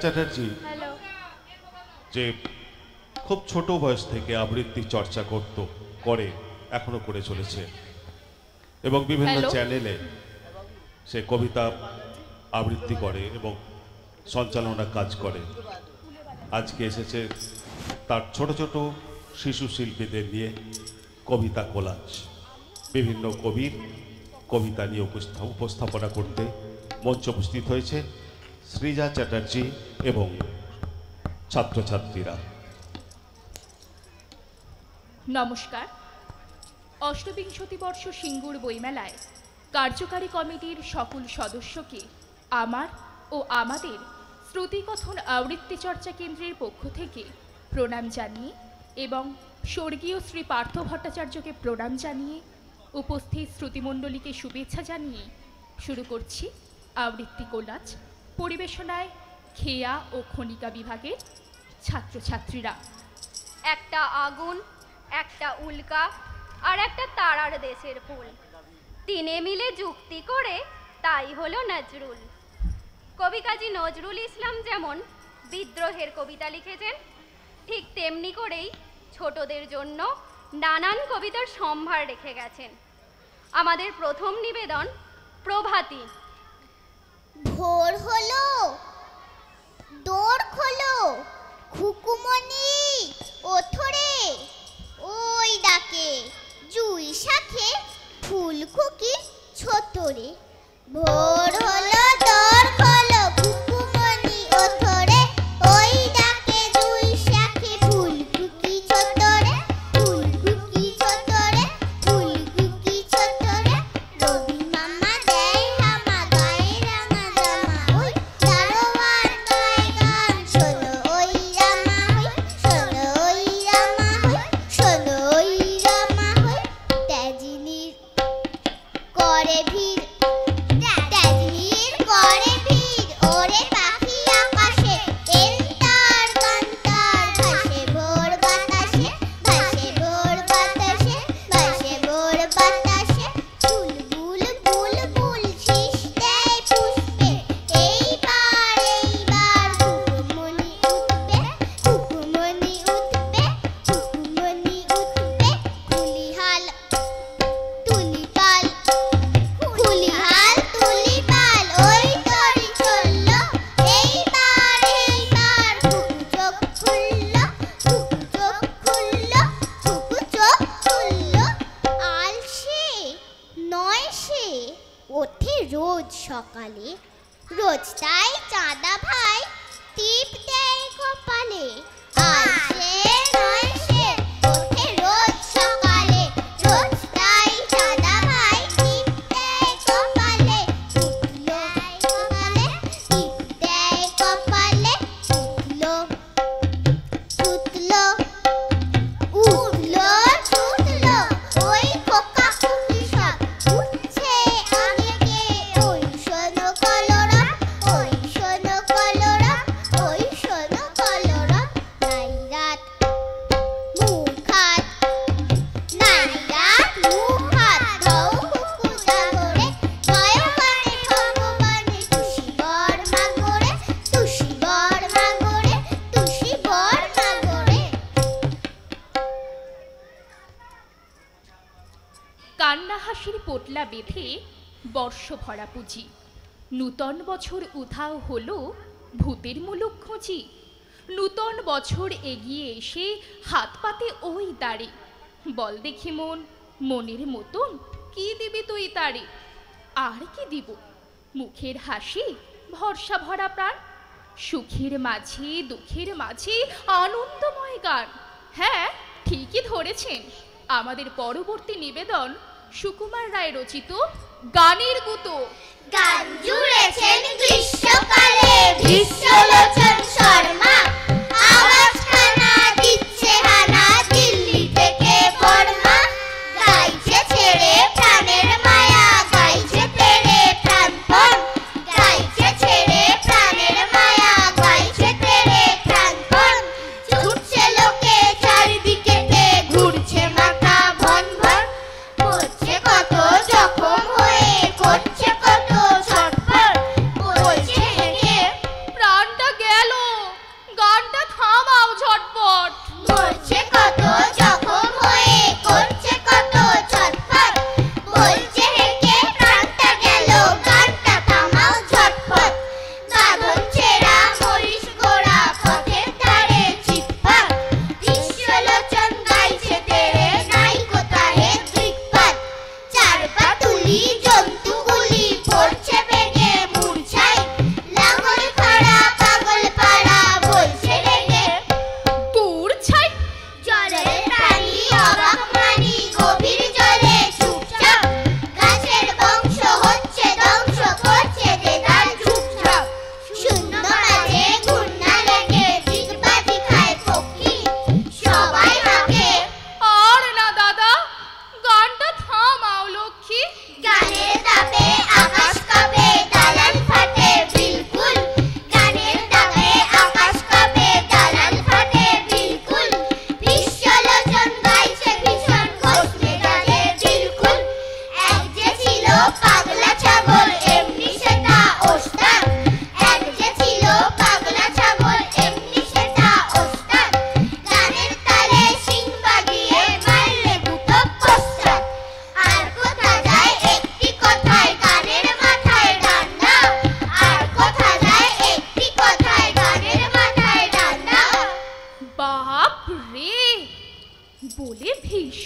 চ্যাটার্জি যে খুব ছোট বয়স থেকে আবৃত্তি চর্চা করে এখনো করে চলেছে এবং বিভিন্ন চ্যানেলে সে কবিতা আবৃত্তি করে এবং সঞ্চালনা কাজ করে। আজকে এসেছে তার ছোট ছোট শিশু শিল্পীদের নিয়ে কবিতা কোলাজ, বিভিন্ন কবির কবিতা নিয়ে উপস্থাপনা করতে মঞ্চে উপস্থিত হয়েছে শ্রীজা চ্যাটার্জি এবং ছাত্রছাত্রীরা। নমস্কার। অষ্টবিংশতি বর্ষ সিঙ্গুর বইমেলায় কার্যকারী কমিটির সকল সদস্যকে আমার ও আমাদের শ্রুতিকথন আবৃত্তি চর্চা কেন্দ্রের পক্ষ থেকে প্রণাম জানিয়ে এবং স্বর্গীয় শ্রী পার্থ ভট্টাচার্যকে প্রণাম জানিয়ে উপস্থিত শ্রুতিমণ্ডলীকে শুভেচ্ছা জানিয়ে শুরু করছি আবৃত্তি কোলাজ। পরিবেশনায় খেয়া ও খনিকা বিভাগের ছাত্রছাত্রীরা। একটা আগুন, একটা উল্কা আর একটা তারার দেশের ফুল, তিনে মিলে যুক্তি করে তাই হলো নজরুল। কবি কাজী নজরুল ইসলাম যেমন বিদ্রোহের কবিতা লিখেছেন, ঠিক তেমনি করেই ছোটদের জন্য নানান কবিতার সম্ভার রেখে গেছেন। আমাদের প্রথম নিবেদন প্রভাতী। ভোর হলো, দোর খোলো, খুকুমনি ওঠরে, ওই ডাকে জুই শাখে ফুল খুকি ছোটরে। ভোর হলো, দোর খোলো, খুকুমনি ওঠরে, ওই ডাকে জুই শাখে ফুল খুকি ছোটরে, ফুল খুকি ছোটরে, ফুল খুকি ছোটরে। রবি মামা দেয় হামা, গায়ে রাঙা জামা, ওই দারোয়ান গায় গান, শোনো ওই রামা হই, শোনো ওই রামা হই, শোনো ওই রামা হই। তেজিনীর করে ভিড়, তেজিনীর করে ভিড়, ওরে পাখি আকাশে এন্তার কান্তার, ভাসে ভোর বাতাসে, ভাসে ভোর বাতাসে, ভাসে ভোর বাতাসে। বুলবুল বুলবুল শীষ দেয় পুষ্পে, এইবার এইবার খুকুমনি উঠবে, খুকুমনি উঠবে, খুকুমনি উঠবে। তুলিহাল তুলিপাল, খুলিহাল তুলিপাল, ওই তরি চললো, এইবার এইবার খুকু চোখ খুললো, খুকু চোখ খুললো, খুকু চোখ খুললো। আলসে নয় সে ওঠে রোজ সকালে, রোজ তাই চাঁদা ভাই টিপ দেয় কপালে। আলসে নয় সে ওঠে রোজ সকালে, রোজ তাই চাঁদা ভাই টিপ দেয় কপালে। উঠলো কপালে, টিপ দেয় কপালে, উঠলো ছুটলো, উঠলো ছুটলো, ওই খোকা খুকি সব উঠছে আগে গে। ওই শোনো কলরব, ওই শোনো কলরব, ওই শোনো কলরব। নাই রাত মুখ হাত, নাই রাত মুখ হাত, ধৌ কুকু জাগরে, নয়নবাণী ভগবানে তুষি বর মাগরে, তুষি বর মাগরে, তুষি বর মাগরে। কান্না হাসির পোটলা বেঁধে বর্ষ ভরা পুঁজি, নূতন বছর উধাও হলো ভূতের মুলুক খুঁজি। নূতন বছর এগিয়ে এসে হাত পাতে ওই দাঁড়ে, বল দেখি মন মনের মতন কি দিবি তুই তারে। আর কি দিব, মুখের হাসি ভরসা ভরা প্রাণ, সুখের মাঝে দুঃখের মাঝে আনন্দময় গান। হ্যাঁ, ঠিকই ধরেছেন, আমাদের পরবর্তী নিবেদন সুকুমার রায় রচিত গানের গুতো। গান জুড়েছেন গ্রীষ্মকালে ভীষ্মলোচন শর্মা, আওয়াজখানা দিচ্ছে হানা দিল্লি থেকে বর্মা। গাইছে ছেড়ে প্রাণের মায়া, গাইছে তেরে প্রাণপণ, গাইছে ছেড়ে প্রাণের মায়া, গাইছে তেরে প্রাণপণ। ছুটছে লোকে চারিদিকেতে, ঘুরছে মাথা ভন ভন, করছে কত জখম হয়ে, করছে কত ছটফট, বলছে হেঁটে প্রাণ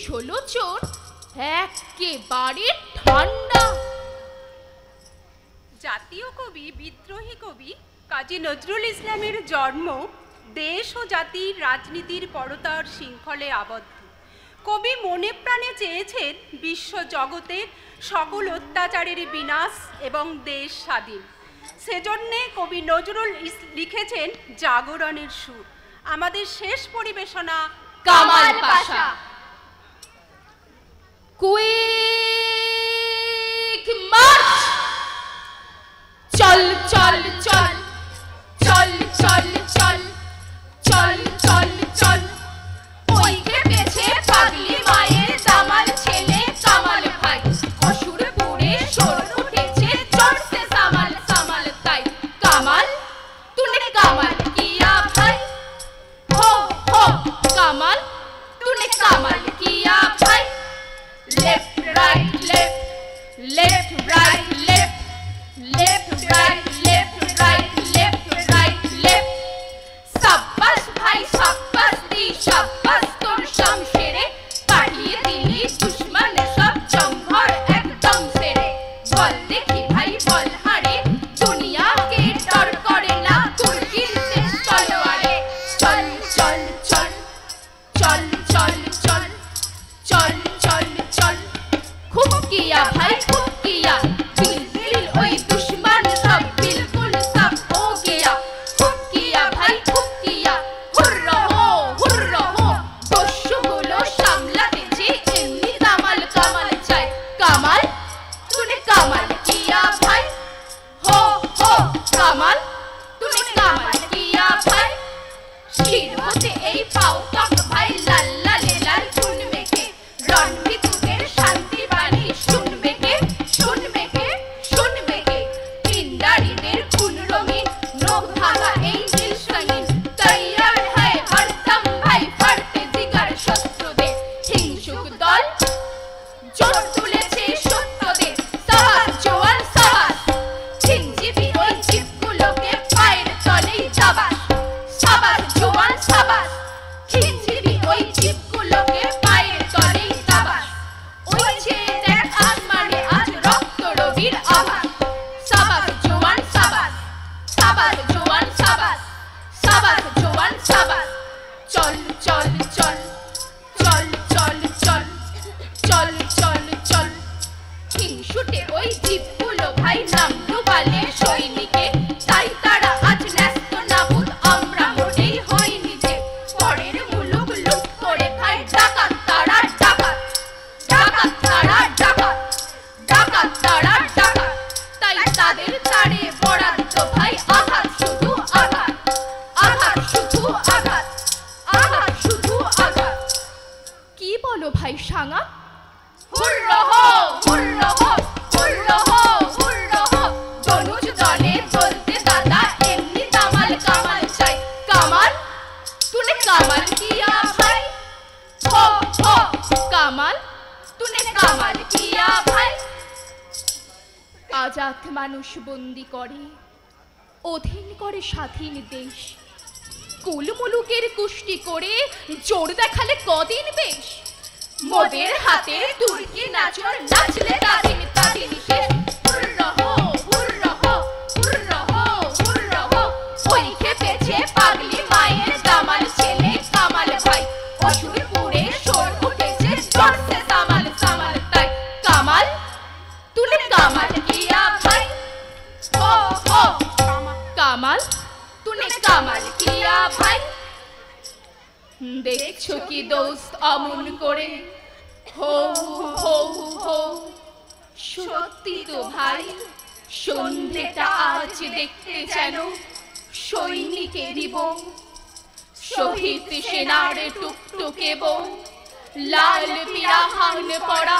বিশ্বলোচন একেবারে ঠান্ডা। জাতীয় কবি, বিদ্রোহী কবি কাজী নজরুল ইসলামের জন্ম দেশ ও জাতির রাজনীতির পরতার শৃঙ্খলে আবদ্ধ। কবি মনে প্রাণে চেয়েছেন বিশ্ব জগতের সকল অত্যাচারের বিনাশ এবং দেশ স্বাধীন। সেজন্যে কবি নজরুল লিখেছেন জাগরণের সুর। আমাদের শেষ পরিবেশনা কামাল পাশা। Quick March. চল চল চল চল চল চল চল চল চল। ওই খেপেছে পাগলি মায়ের দামাল ছেলে কামাল ভাই। অসুর পুরে সোর উঠেছে চড়ছে সামাল সামাল তাই। কামাল তूने কামাল কিয়া ভাই। हो কামাল तूने কামাল কিয়া ভাই। Left right left left right left left right left right left right left. शाबाश भाई शाबाश दी शाबाश तोर शमशेरे। पाठिए दिली दुश्मन सब जमघर एकदम सेरे। बल देखी भाई बल हारे दुनिया के डर करे ना तुर्किर देश तलवारे। चल चल चल चल चल चल चल चल चल। खूब किया भाई खूब किया। दिल दिल ओई दुश्मन सब बिल्कुल सब हो गया। खूब किया भाई खूब किया। हुर्रा हो दस्यु गुलो सामलाते जे एमनी दामाल कामाल चाय। कामाल तूने कामाल किया भाई। हो कामाल तूने कामाल किया भाई। শির হতে এই পাও কাক ভাই লাল লালে লাল চুন মেখে। রণভিতুদের শান্তি বাণী শুনবে কে শুনবে কে শুনবে কে। পিন্ডারীদের খুন রঙিন নখ ভাঙা এই নীল সঙ্গীন। তৈয়ার হয় হরদম ভাই ফাড়তে জিগার শত্রুদের। হিংসুক দল জোর তুলেছে সত্যদের। সাহস জওয়ান সাহস। হিংজিবি ওই জীবগুলোকে পায়ের তলেই দাবাস। সাবাস জওয়ান সাবাস। হিংজিবি ওই জীবগুলোকে পায়ের তলেই দাবাস। ওই যে দেখ আসমানে আজ রক্ত রবির আভাস। সাবাস জওয়ান সাবাস। সাবাস জওয়ান সাবাস। সাবাস জওয়ান সাবাস। চল চল চল চল চল চল চল চল চল। হিংসুটে ওই জীবগুলো ভাই নাম ডুবালে সৈনিকে। তাই তারা আজ ন্যস্ত নাবুদ আমরা মোটেই হইনি যে। পরের মুলুক লুট করে খাই ডাকাত তারা ডাকাত। ডাকাত তারা ডাকাত। ডাকাত তারা ডাকাত। তাই তাদের তারে বরাদ্দ ভাই আঘাত শুধু আঘাত। আঘাত শুধু আঘাত। আঘাত শুধু আঘাত। কি বলো ভাই সাঙা। হুর্রা হো হুর্রা হো হুর্রা হো হুর্রা হো। দনুজ দলে বলতে দাদা এমনি দামাল কামাল চাই। কামাল तूने কামাল কিয়া ভাই। हो কামাল तूने কামাল কিয়া ভাই। আজাদ মানুষ বন্দি করে অধীন করে স্বাধীন দেশ। কুল মুলুকের কুষ্টি করে জোর দেখালে কদিন বেশ। মোদের হাতের তুর্কি নাচর নাচলে তাদিন তাদিন শেষ। হুর্রা হো হুর্রা হো হুর্রা হো হুর্রা হো। ওই খেপেছে পাগলি মায়ের দামাল ছেলে কামাল ভাই। অসুর পুরে সোর উঠেছে চড়ছে সামাল সামাল তাই। কামাল तूने কামাল কিয়া ভাই। हो কামাল तूने কামাল কিয়া ভাই। দেখছো কি দোস্ত অমন করে। হো হো হো সত্যি তো ভাই। সন্ধ্যেটা আজ দেখতে যেন সৈনিকেরই বউ। শহীদ সেনার টুকটুকে বউ। লাল পিরাহান পড়া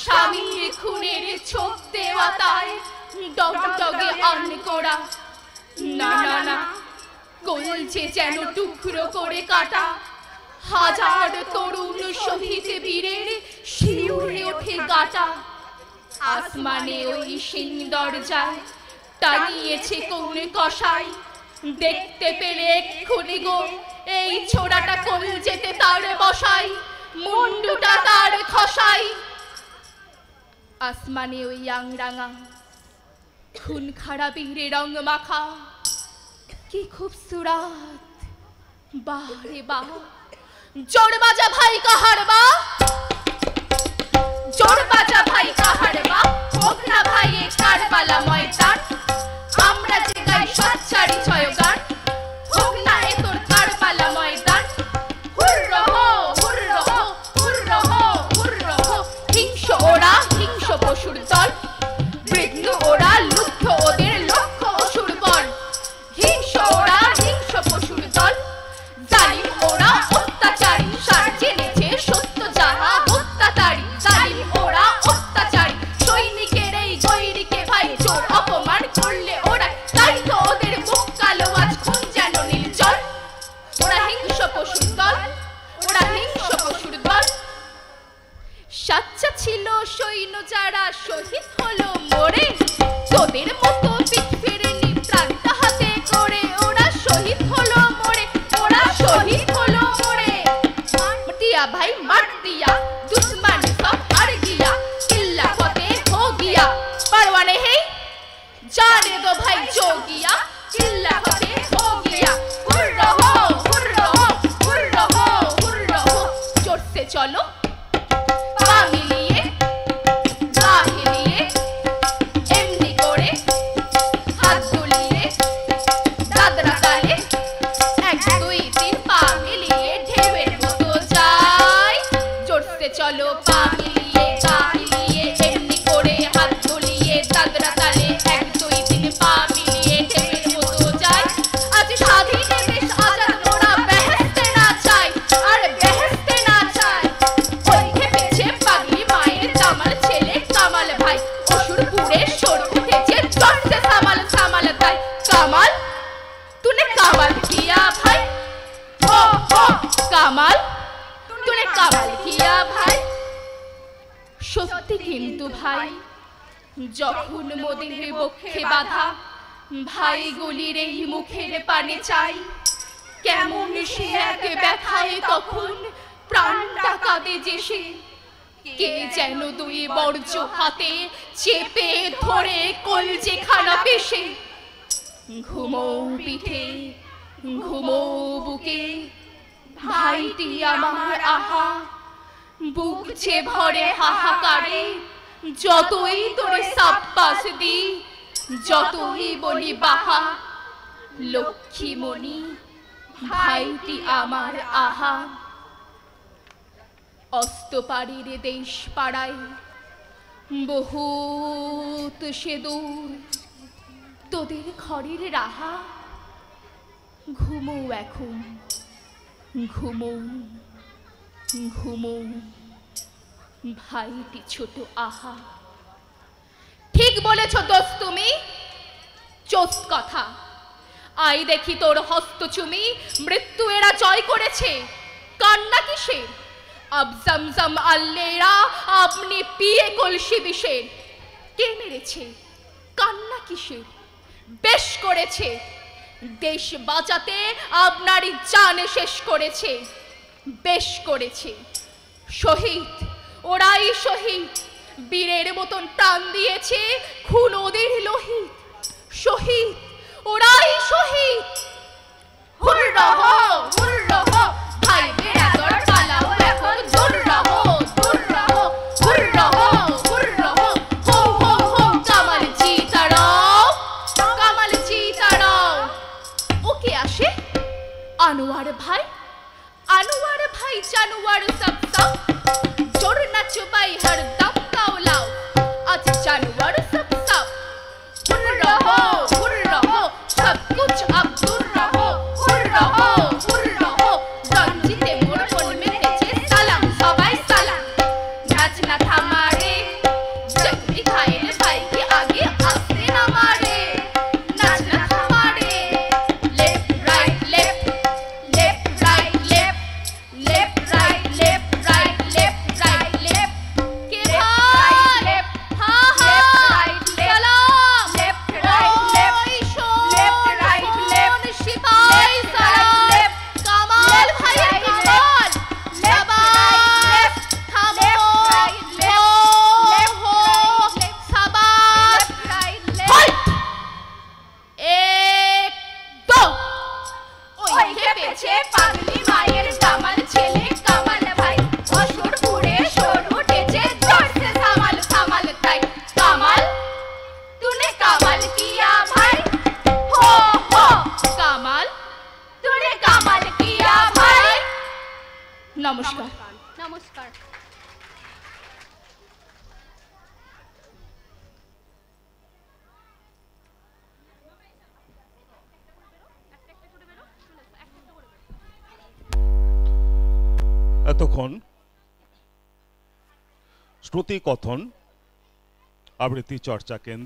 স্বামীর খুনের ছোপ দেওয়া তাই। ডগডগে আন করা না না না। কলজে যেন টুকরো করে কাটা। হাজার তরুণ শহীদ বীরের শিউরে ওঠে গাটা। আসমানে ওই সিং দরজায় টানিয়েছে কোন কষাই। দেখতে পেলে এক্ষুনি গো এই ছোড়াটা কলজেতে তার বসাই। মুন্ডুটা তার খসাই। আসমানে ওই আংরাঙা খুন খারাপির রং মাখা, কি খুবসুরাত বারে বা। জোর বাজা ভাই কাহার বা, জোর বাজা ভাই কাহার বা, হোক না ভাই এ কারবালা ময়দান। আমরা যে গাই সাতচারি ছয় গান, হোক না এ তোর কারবালা ময়দান। হুরর হো হুরর হো হুরর হো হুরর হো। হিংস্র ওরা হিংস্র পশুর দল, বৃদ্ধ ওরা লুব্ধ ওদের লক্ষ্য অসুর বল। হিংস্র ওরা হিংস্র পশুর দল, জালিম ওরা অত্যাচারী। সার জেনেছে সত্য যাহা হত্যাচারী, জালিম ওরা অত্যাচারী। সৈনিকের এই গৈরিকে ভাই জোর অপমান করলে ওরা, তাই তো ওদের মুখ কালো আজ খুন যেন নীল জল। ওরা হিংস্র পশুর দল, ওরা হিংস্র পশুর দল। সাচ্চা ছিল সৈন্য যারা শহীদ হলো মরে, তোদের মতো পিঠ ফেরেনি প্রাণটা হাতে করে। ওরা শহীদ হলো মরে, ওরা শহীদ হলো মরে। মার দিয়া ভাই মার দিয়া, দুশ্মন সব হার গিয়া, কিল্লা ফতে হো গিয়া। परवाने है जाने दो भाई जो गया, किल्ला फते हो गया। हुर्रा हो हुर्रा हो हुर्रा हो हुर्रा हो। जोर से चलो पा मिलिए पा हिलिए, एमनी कोड़े हाथ दुलिए दादरा ताले। एक दुई तीन पा मिलिए ढेवेर मतो जाय। जोर से चलो पा मिलिए पा हिलिए, एमनी कोड़े हाथ दुलिए दादरा ताले। एक दुई तीन पा मिलिए ढेवेर मतो जाय। आज স্বাধীন দেশ আজাদ মোরা বেহেশতে না চাই, আর বেহেশতে না চাই। ওই খেপেছে পাগলি মায়ের দামাল ছেলে কামাল ভাই, অসুরপুরে সর উঠেছে জোরসে সামাল সামাল তাই। কামাল तूने कमाल किया भाई, हो কামাল तूने कमाल किया भाई। সত্যি কিন্তু ভাই, যখন মোদের বক্ষে বাধা, ভাই গলির এই মুখের পানে চাই। কেমন সে এক ব্যথায় তখন প্রাণটা কাঁদে যে সে। কে যেন দুই বর্জ্য হাতে চেপে ধরে কলজে খানা পেশে। ঘুমো পিঠে ঘুমো বুকে ভাইটি আমার আহা, বুক যে ভরে হাহাকারে। যতই তোরে সাব্বাস দি, যতই বলি বাহা, লক্ষ্মীমণি ভাইটি আমার আহা। অস্তপাড়ির দেশ পাড়ায় বহুত সে দূর, তোদের ঘরের রাহা। ঘুমো এখন ঘুমো ঘুমো ভাইটি ছোট আহা। ঠিক বলেছ দোস্ত তুমি, চোস্ত কথা। আই দেখি তোর হস্ত চুমি, মৃত্যু এরা জয় করেছে। কান্না কিসের? আব জমজম আল্লেরা আপনি পিয়ে কলসি বিষের। কে মেরেছে? কান্না কিসের? বেশ করেছে, দেশ বাঁচাতে আপনারই জান শেষ করেছে। বেশ করেছে, শহীদ ওরাই শহীদ, বীরের মতন প্রাণ দিয়েছে খুন ওদের লোহিত। শহীদ ওরাই শহীদ। হুররা হো হুররা হো ভাই বেরাদর পালাও এখন, দুররা হো দুররা হো হুররা হো হুররা হো। হো হো হো কামাল জিতারাও কামাল জিতারাও। ওকে আসে আনোয়ার ভাই, আনোয়ার ভাই জানোয়ার সব সব। जोर नाचो भाई हर दम गाओ लाओ, आज जानवर सब सब। हुर रहो सब कुछ अब दूर रहो। हुर रहो रंजिते मोर मन में तेजे सालाम सबाई सालाम। नाचना थामारे जग दिखाए रे भाई के आगे आस्ते ना मारे। नाचना थामारे left right left left right left left right left right left right left. के হয়েছে পাগলি মায়ের দামাল ছেলে কামাল ভাই অসুরপুরে সর উঠেছে ধরছে সামাল সামাল তাই কামাল तूने कमाल किया भाई हो কামাল तूने कमाल किया भाई নমস্কার। नमस्कार এতক্ষণ শ্রুতি কথন আবৃত্তি চর্চা কেন্দ্রে